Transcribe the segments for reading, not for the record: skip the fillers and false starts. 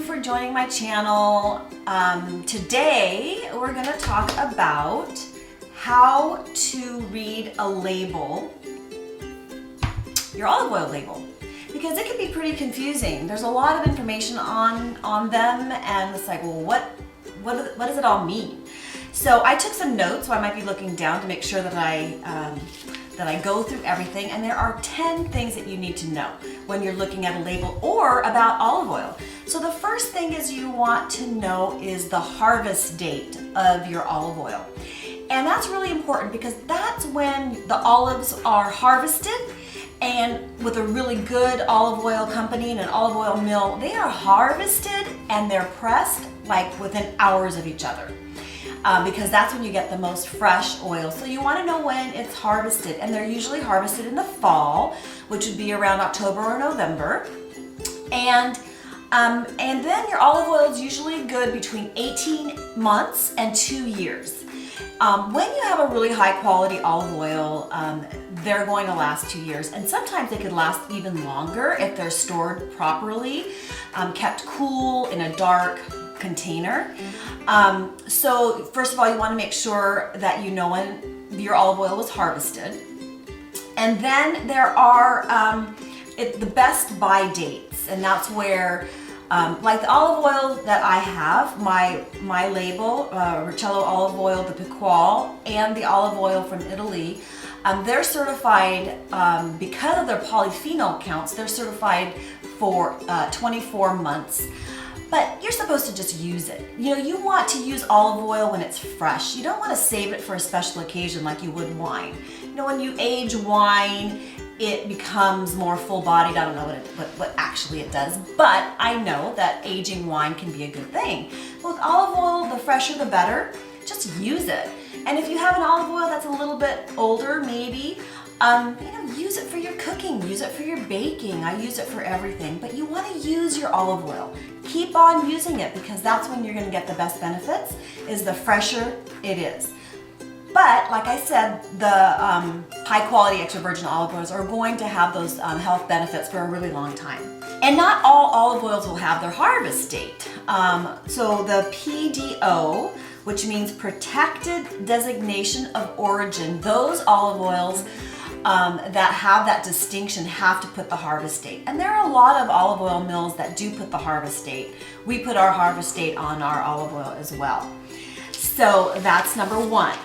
for joining my channel. Today we're going to talk about how to read a label, your olive oil label, because it can be pretty confusing. There's a lot of information on them, and it's like, well, what does it all mean? So I took some notes, so I might be looking down to make sure that I go through everything, and there are 10 things that you need to know when you're looking at a label or about olive oil. So the first thing is you want to know is the harvest date of your olive oil. And that's really important because that's when the olives are harvested, and with a really good olive oil company and an olive oil mill, they are harvested and they're pressed like within hours of each other. Because that's when you get the most fresh oil. So you want to know when it's harvested, and they're usually harvested in the fall, which would be around October or November. And then your olive oil is usually good between 18 months and 2 years. When you have a really high quality olive oil, they're going to last 2 years, and sometimes they could last even longer if they're stored properly, kept cool in a dark container. So first of all, you want to make sure that you know when your olive oil was harvested. And then there are the best buy dates, and that's where like the olive oil that I have, my label, Ricello olive oil, the Piqual, and the olive oil from Italy, they're certified, because of their polyphenol counts, they're certified for 24 months. But you're supposed to just use it. You know, you want to use olive oil when it's fresh. You don't want to save it for a special occasion like you would wine. You know, when you age wine, it becomes more full-bodied. I don't know what actually it does, but I know that aging wine can be a good thing. But with olive oil, the fresher the better. Just use it. And if you have an olive oil that's a little bit older, maybe, use it for your cooking, use it for your baking. I use it for everything, but you want to use your olive oil. Keep on using it, because that's when you're going to get the best benefits, is the fresher it is. But like I said, the high quality extra virgin olive oils are going to have those health benefits for a really long time. And not all olive oils will have their harvest date. So the PDO, which means Protected Designation of Origin, those olive oils that have that distinction have to put the harvest date. And there are a lot of olive oil mills that do put the harvest date. We put our harvest date on our olive oil as well. So that's number one.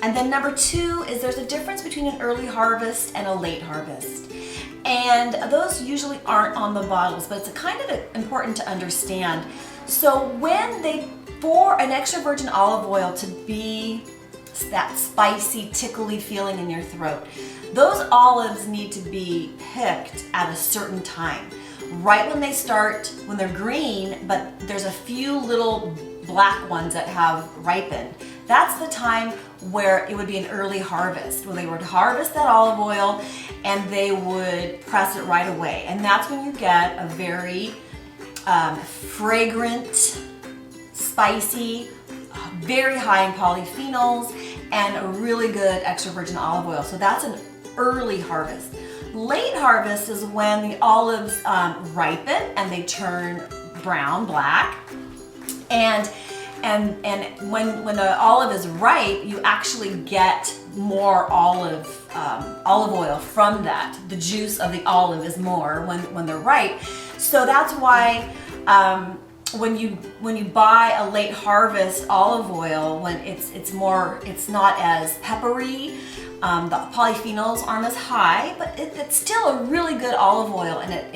And then number two is there's a difference between an early harvest and a late harvest. And those usually aren't on the bottles, but it's kind of important to understand. So for an extra virgin olive oil to be that spicy, tickly feeling in your throat, those olives need to be picked at a certain time. Right when they start, when they're green, but there's a few little black ones that have ripened. That's the time where it would be an early harvest, where they would harvest that olive oil and they would press it right away. And that's when you get a very fragrant, spicy, very high in polyphenols, and a really good extra virgin olive oil. So that's an early harvest. Late harvest is when the olives ripen and they turn brown, black. And when the olive is ripe, you actually get more olive oil from that. The juice of the olive is more when they're ripe. So that's why when you buy a late harvest olive oil, when it's not as peppery, the polyphenols aren't as high, but it's still a really good olive oil, and it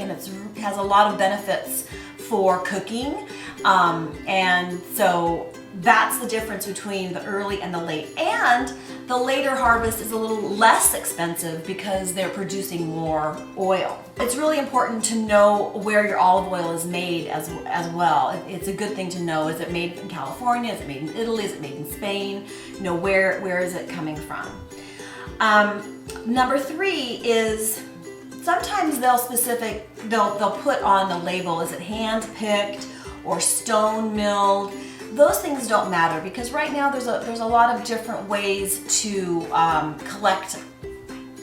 has a lot of benefits for cooking. And so that's the difference between the early and the late. And the later harvest is a little less expensive because they're producing more oil. It's really important to know where your olive oil is made as well. It's a good thing to know. Is it made in California? Is it made in Italy? Is it made in Spain? You know, where is it coming from? Number three is sometimes they'll put on the label, is it hand picked or stone milled? Those things don't matter, because right now there's a lot of different ways to collect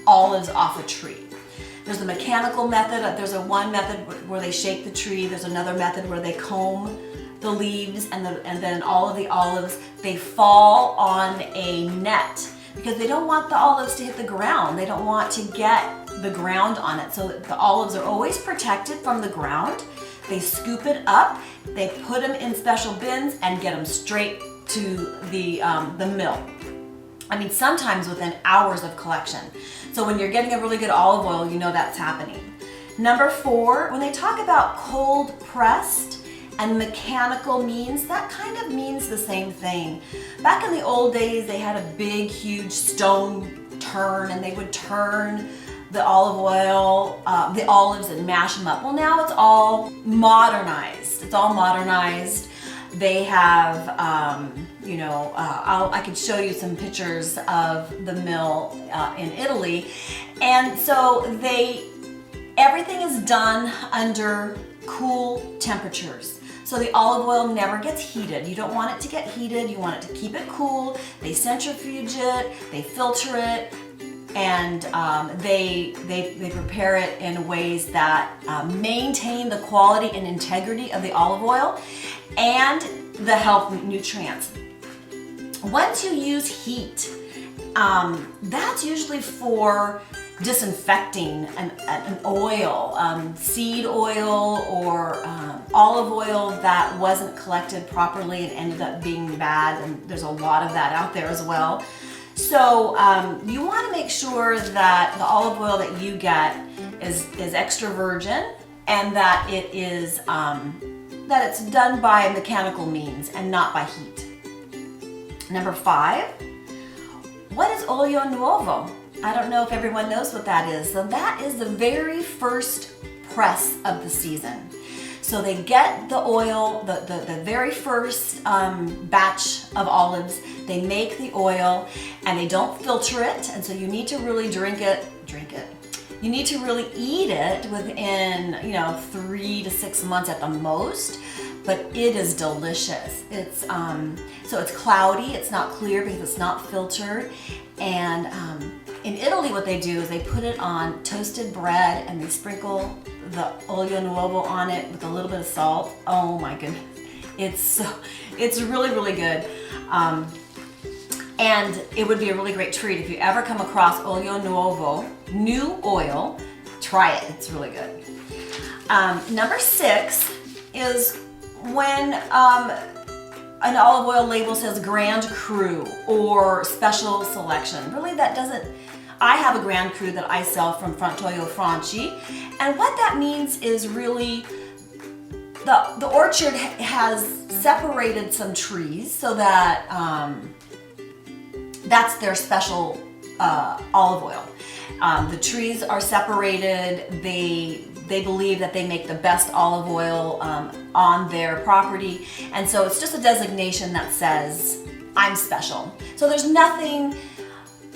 olives off a tree. There's the mechanical method. There's one method where they shake the tree. There's another method where they comb the leaves, and then all of the olives, they fall on a net because they don't want the olives to hit the ground. They don't want to get the ground on it. So the olives are always protected from the ground. They scoop it up, they put them in special bins and get them straight to the mill. I mean, sometimes within hours of collection. So when you're getting a really good olive oil, you know that's happening. Number 4, when they talk about cold pressed and mechanical means, that kind of means the same thing. Back in the old days, they had a big, huge stone turn, and they would turn the olive oil, the olives, and mash them up. Well, now it's all modernized. It's all modernized. They have, I could show you some pictures of the mill in Italy. And so everything is done under cool temperatures. So the olive oil never gets heated. You don't want it to get heated. You want it to keep it cool. They centrifuge it, they filter it, and they prepare it in ways that maintain the quality and integrity of the olive oil and the health nutrients. Once you use heat, that's usually for disinfecting an oil, seed oil or olive oil that wasn't collected properly and ended up being bad, and there's a lot of that out there as well. So you want to make sure that the olive oil that you get is extra virgin, and that it is that it's done by mechanical means and not by heat. Number 5, what is olio nuovo? I don't know if everyone knows what that is. So that is the very first press of the season. So they get the oil, the very first batch of olives, they make the oil, and they don't filter it, and so you need to really drink it. You need to really eat it within 3 to 6 months at the most, but it is delicious. It's so it's cloudy, it's not clear because it's not filtered, and in Italy what they do is they put it on toasted bread and they sprinkle the olio nuovo on it with a little bit of salt. Oh my goodness, it's really, really good. And it would be a really great treat if you ever come across olio nuovo, new oil, try it, it's really good. Number 6 is when an olive oil label says Grand Cru or Special Selection. Really, that doesn't, I have a Grand Cru that I sell from Frantoio Franchi, and what that means is really the orchard has separated some trees so that that's their special olive oil. The trees are separated. They believe that they make the best olive oil on their property, and so it's just a designation that says I'm special. So there's nothing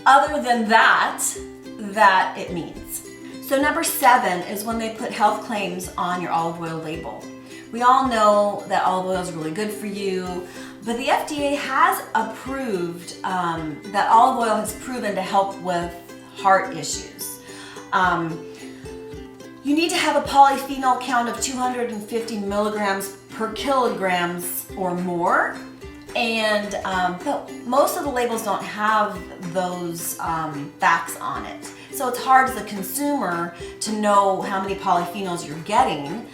other than that it means. So number 7 is when they put health claims on your olive oil label. We all know that olive oil is really good for you, but the FDA has approved that olive oil has proven to help with heart issues. You need to have a polyphenol count of 250 milligrams per kilograms or more, and but most of the labels don't have those facts on it. So it's hard as a consumer to know how many polyphenols you're getting.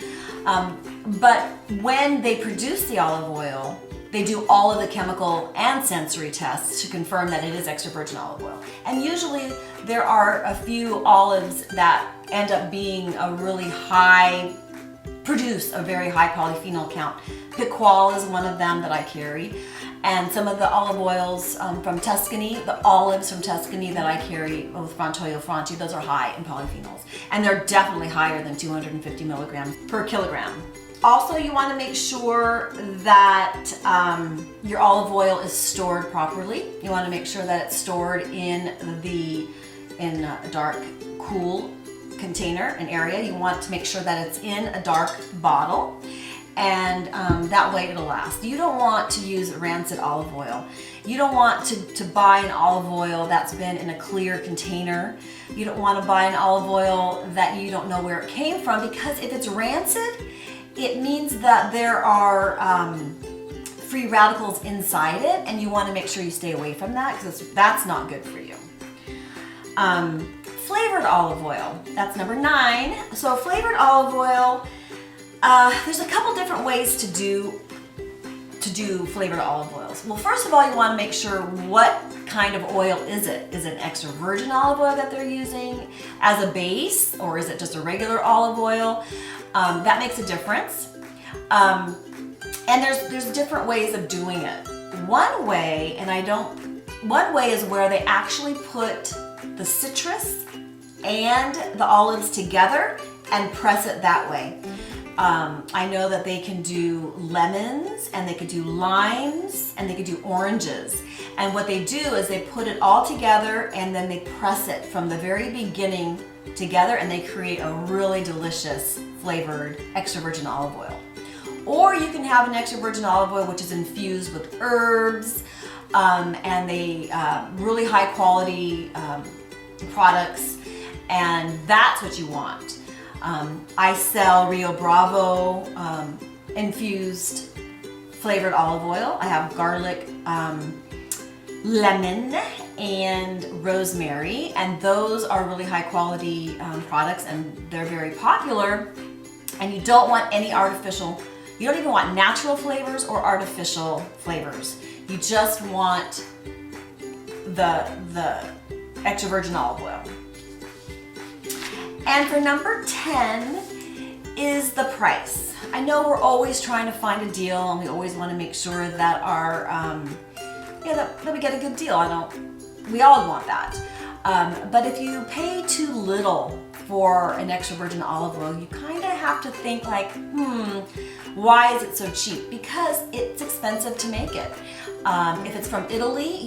But when they produce the olive oil, they do all of the chemical and sensory tests to confirm that it is extra virgin olive oil. And usually there are a few olives that end up being produce a very high polyphenol count. Piqual is one of them that I carry. And some of the olive oils from Tuscany, the olives from Tuscany that I carry with Frantoio Franchi, those are high in polyphenols. And they're definitely higher than 250 milligrams per kilogram. Also, you want to make sure that your olive oil is stored properly. You want to make sure that it's stored in a dark, cool container, an area. You want to make sure that it's in a dark bottle. and that way it'll last. You don't want to use rancid olive oil. You don't want to buy an olive oil that's been in a clear container. You don't want to buy an olive oil that you don't know where it came from, because if it's rancid, it means that there are free radicals inside it, and you want to make sure you stay away from that, because that's not good for you. Flavored olive oil, that's number 9. So flavored olive oil, there's a couple different ways to do flavored olive oils. Well, first of all, you want to make sure what kind of oil is it. Is it an extra virgin olive oil that they're using as a base, or is it just a regular olive oil? That makes a difference. And there's different ways of doing it. One way is where they actually put the citrus and the olives together and press it that way. I know that they can do lemons, and they could do limes, and they could do oranges. And what they do is they put it all together, and then they press it from the very beginning together, and they create a really delicious flavored extra virgin olive oil. Or you can have an extra virgin olive oil which is infused with herbs, and they really high quality products, and that's what you want. I sell Rio Bravo infused flavored olive oil. I have garlic, lemon, and rosemary, and those are really high quality products, and they're very popular. And you don't want any artificial, you don't even want natural flavors or artificial flavors. You just want the extra virgin olive oil. And for number 10 is the price. I know we're always trying to find a deal, and we always want to make sure that our that we get a good deal. We all want that. But if you pay too little for an extra virgin olive oil, you kind of have to think like, why is it so cheap? Because it's expensive to make it. If it's from Italy,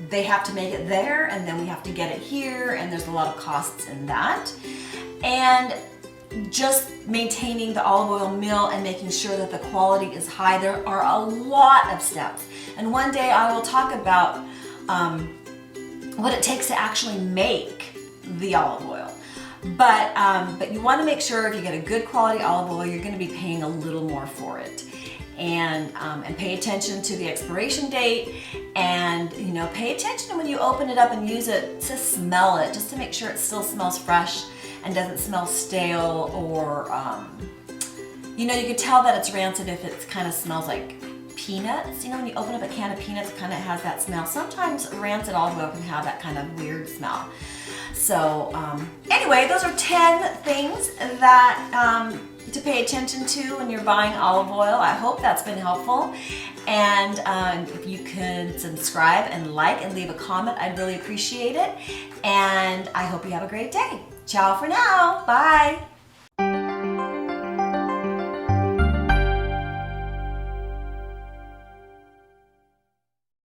they have to make it there, and then we have to get it here, and there's a lot of costs in that. And just maintaining the olive oil mill and making sure that the quality is high, there are a lot of steps. And one day I will talk about what it takes to actually make the olive oil. But you want to make sure if you get a good quality olive oil, you're going to be paying a little more for it. And pay attention to the expiration date, and pay attention when you open it up and use it to smell it, just to make sure it still smells fresh and doesn't smell stale, or you could tell that it's rancid if it kind of smells like peanuts. When you open up a can of peanuts, it kind of has that smell. Sometimes rancid olive oil can have that kind of weird smell. So anyway, those are 10 things that to pay attention to when you're buying olive oil. I hope that's been helpful. And if you could subscribe and like and leave a comment, I'd really appreciate it. And I hope you have a great day. Ciao for now. Bye.